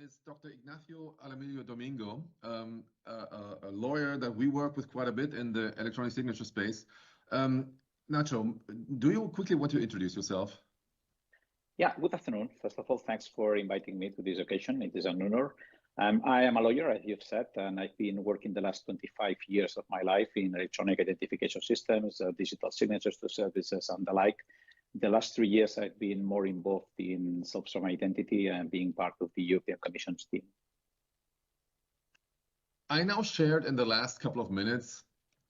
is Dr. Nacho Alamillo Domingo, a lawyer that we work with quite a bit in the electronic signature space. Nacho, do you quickly want to introduce yourself? Yeah, good afternoon. First of all, thanks for inviting me to this occasion. It is an honor. I am a lawyer, as you've said, and I've been working the last 25 years of my life in electronic identification systems, digital signatures to services, and the like. The last 3 years, I've been more involved in software identity and being part of the European Commission's team. I now shared in the last couple of minutes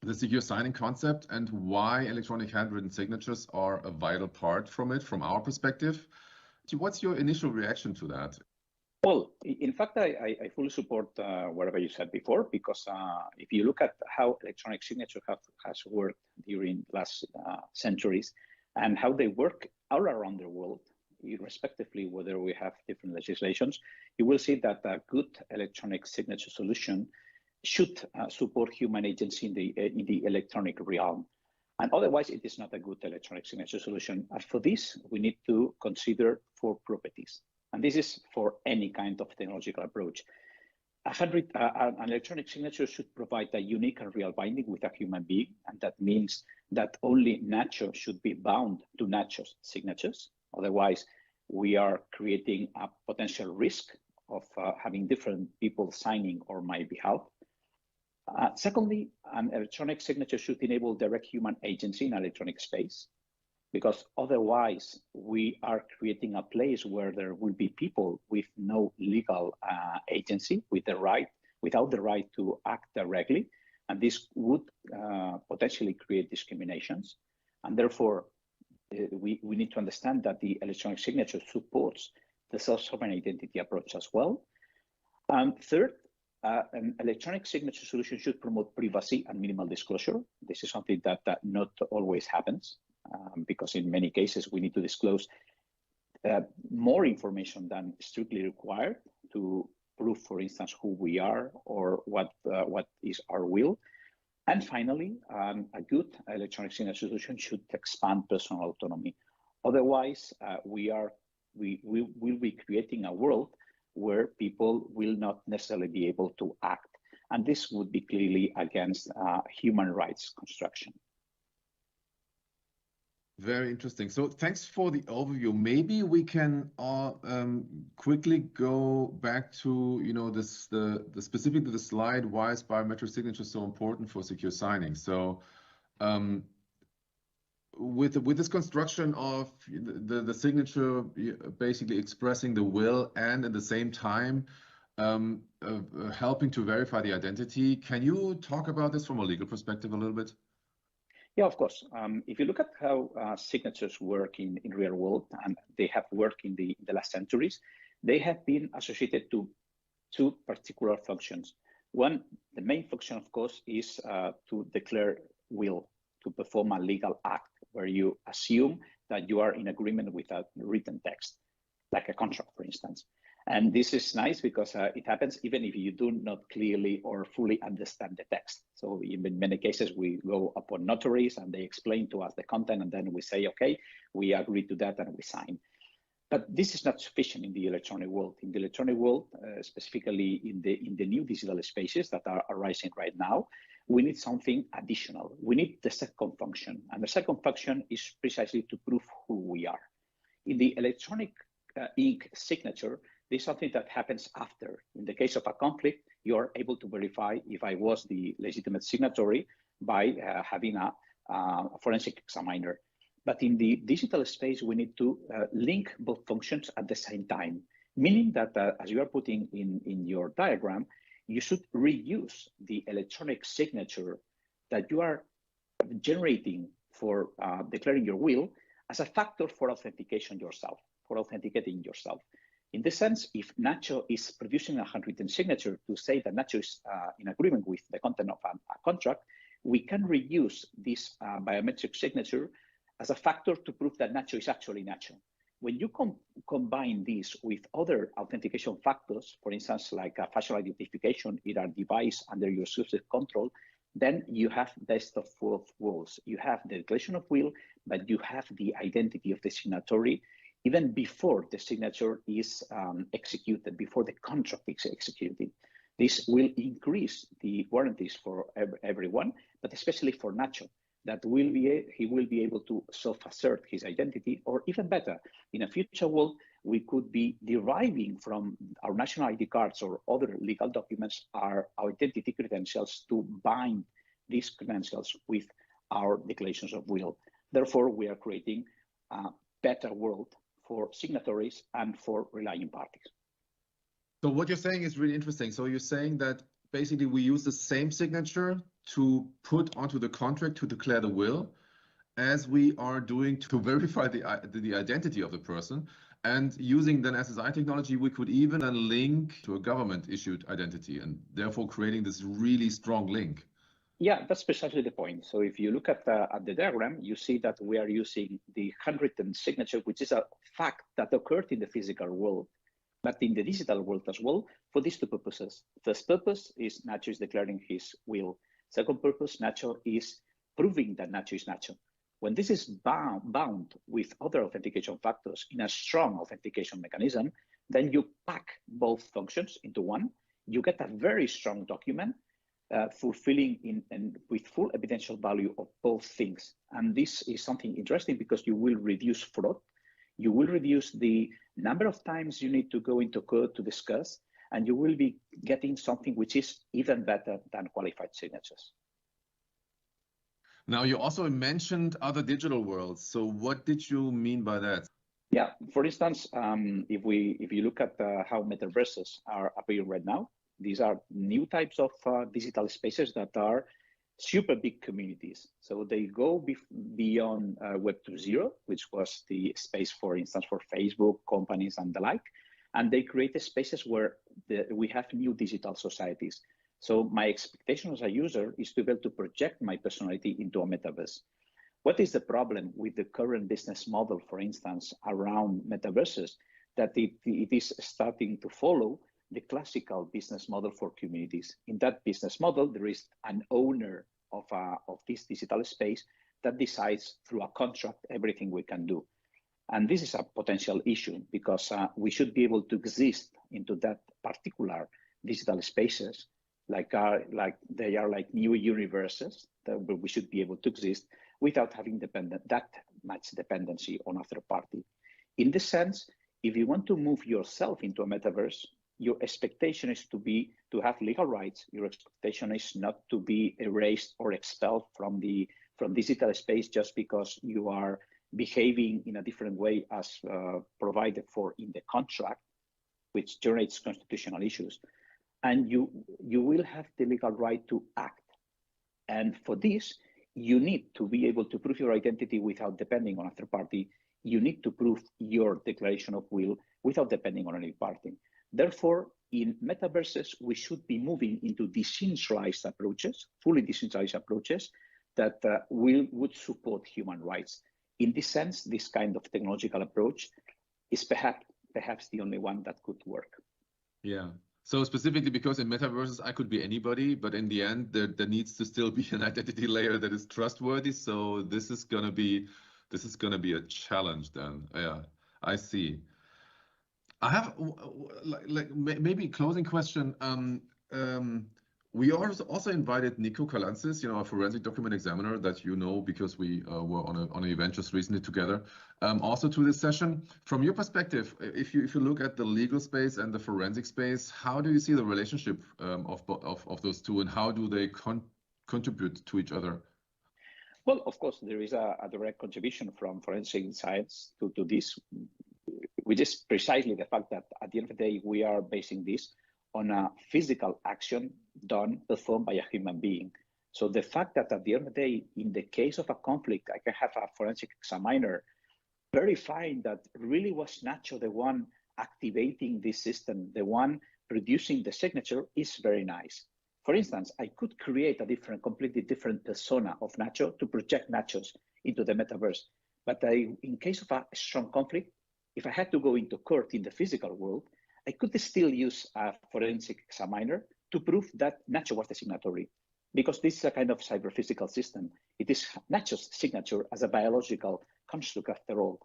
the secure signing concept and why electronic handwritten signatures are a vital part from it, from our perspective. What's your initial reaction to that? Well, in fact, I fully support whatever you said before, because if you look at how electronic signature has worked during last centuries and how they work all around the world, irrespectively whether we have different legislations, you will see that a good electronic signature solution should support human agency in the electronic realm. And otherwise, it is not a good electronic signature solution. And for this, we need to consider 4 properties. And this is for any kind of technological approach. An electronic signature should provide a unique and real binding with a human being. And that means that only Nacho should be bound to Nacho's signatures. Otherwise, we are creating a potential risk of having different people signing on my behalf. Secondly, an electronic signature should enable direct human agency in electronic space, because otherwise we are creating a place where there will be people with no legal agency, without the right to act directly, and this would potentially create discriminations. And therefore, we need to understand that the electronic signature supports the self-sovereign identity approach as well. And third, an electronic signature solution should promote privacy and minimal disclosure. This is something that not always happens, because in many cases we need to disclose more information than strictly required to prove, for instance, who we are or what is our will. And finally, a good electronic signature solution should expand personal autonomy. Otherwise, we will be creating a world where people will not necessarily be able to act. And this would be clearly against human rights construction. Very interesting. So thanks for the overview. Maybe we can quickly go back to specifically the slide, why is biometric signature so important for secure signing? So with this construction of the signature basically expressing the will and at the same time helping to verify the identity, can you talk about this from a legal perspective a little bit? Yeah, of course. If you look at how signatures work in real world, and they have worked in the last centuries, they have been associated to 2 particular functions. One, the main function, of course, is to declare will, to perform a legal act where you assume that you are in agreement with a written text, like a contract, for instance. And this is nice because it happens even if you do not clearly or fully understand the text. So in many cases, we go upon notaries and they explain to us the content, and then we say, okay, we agree to that and we sign. But this is not sufficient in the electronic world. In the electronic world, specifically in the new digital spaces that are arising right now, we need something additional. We need the second function. And the second function is precisely to prove who we are. In the electronic ink signature, this is something that happens after. In the case of a conflict, you are able to verify if I was the legitimate signatory by having a forensic examiner. But in the digital space, we need to link both functions at the same time, meaning that as you are putting in your diagram, you should reuse the electronic signature that you are generating for declaring your will as a factor for authenticating yourself. In this sense, if Nacho is producing a handwritten signature to say that Nacho is in agreement with the content of a contract, we can reuse this biometric signature as a factor to prove that Nacho is actually Nacho. When you combine this with other authentication factors, for instance, like a facial identification in a device under your subject control, then you have best of both worlds. You have the declaration of will, but you have the identity of the signatory even before the signature is executed, before the contract is executed. This will increase the warranties for everyone, but especially for Nacho, that he will be able to self-assert his identity, or even better, in a future world, we could be deriving from our national ID cards or other legal documents our identity credentials to bind these credentials with our declarations of will. Therefore, we are creating a better world for signatories and for relying parties. So what you're saying is really interesting. So you're saying that basically we use the same signature to put onto the contract to declare the will, as we are doing to verify the identity of the person. And using then SSI technology, we could even then link to a government-issued identity, and therefore creating this really strong link. Yeah, that's precisely the point. So if you look at the diagram, you see that we are using the handwritten signature, which is a fact that occurred in the physical world, but in the digital world as well, for these two purposes. First purpose is Nacho is declaring his will. Second purpose, Nacho is proving that Nacho is Nacho. When this is bound with other authentication factors in a strong authentication mechanism, then you pack both functions into one. You get a very strong document fulfilling with full evidential value of both things. And this is something interesting because you will reduce fraud. You will reduce the number of times you need to go into court to discuss, and you will be getting something which is even better than qualified signatures. Now, you also mentioned other digital worlds. So what did you mean by that? Yeah, for instance, if you look at how Metaverses are appearing right now, these are new types of digital spaces that are super big communities. So they go beyond Web 2.0, which was the space, for instance, for Facebook, companies, and the like. And they create spaces where we have new digital societies. So my expectation as a user is to be able to project my personality into a metaverse. What is the problem with the current business model, for instance, around metaverses? That it is starting to follow the classical business model for communities. In that business model, there is an owner of this digital space that decides through a contract everything we can do. And this is a potential issue because we should be able to exist into that particular digital spaces like they are like new universes that we should be able to exist without having that much dependency on a third party. In this sense, if you want to move yourself into a metaverse, your expectation is to have legal rights. Your expectation is not to be erased or expelled from digital space just because you are behaving in a different way as provided for in the contract, which generates constitutional issues. And you will have the legal right to act. And for this, you need to be able to prove your identity without depending on a third party. You need to prove your declaration of will without depending on any party. Therefore, in metaverses, we should be moving into decentralized approaches, fully decentralized approaches that would support human rights. In this sense, this kind of technological approach is perhaps the only one that could work. Yeah. So specifically because in metaverses, I could be anybody, but in the end, there needs to still be an identity layer that is trustworthy. So this is gonna be a challenge then. Yeah, I see. I have maybe a closing question. We also invited Nico Calancis, a forensic document examiner that you know because we were on an event just recently together, also to this session. From your perspective, if you look at the legal space and the forensic space, how do you see the relationship of those two, and how do they contribute to each other? Well, of course, there is a direct contribution from forensic science to this, which is precisely the fact that at the end of the day, we are basing this on a physical action performed by a human being. So the fact that at the end of the day, in the case of a conflict, I can have a forensic examiner verifying that really was Nacho the one activating this system, the one producing the signature, is very nice. For instance, I could create a completely different persona of Nacho to project Nachos into the metaverse. But in case of a strong conflict, if I had to go into court in the physical world, I could still use a forensic examiner to prove that Nacho was the signatory, because this is a kind of cyber-physical system. It is Nacho's signature as a biological construct after all.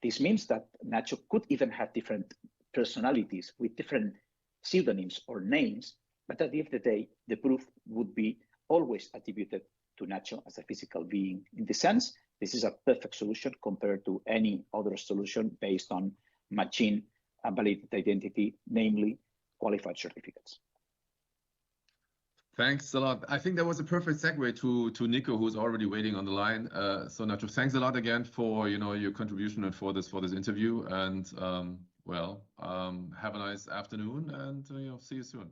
This means that Nacho could even have different personalities with different pseudonyms or names, but at the end of the day, the proof would be always attributed to Nacho as a physical being. In this sense, this is a perfect solution compared to any other solution based on machine validated identity, namely qualified certificates. Thanks a lot. I think that was a perfect segue to Nico, who's already waiting on the line. So Nacho, thanks a lot again for your contribution and for this interview. And have a nice afternoon, and see you soon.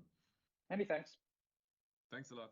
Many thanks. Thanks a lot.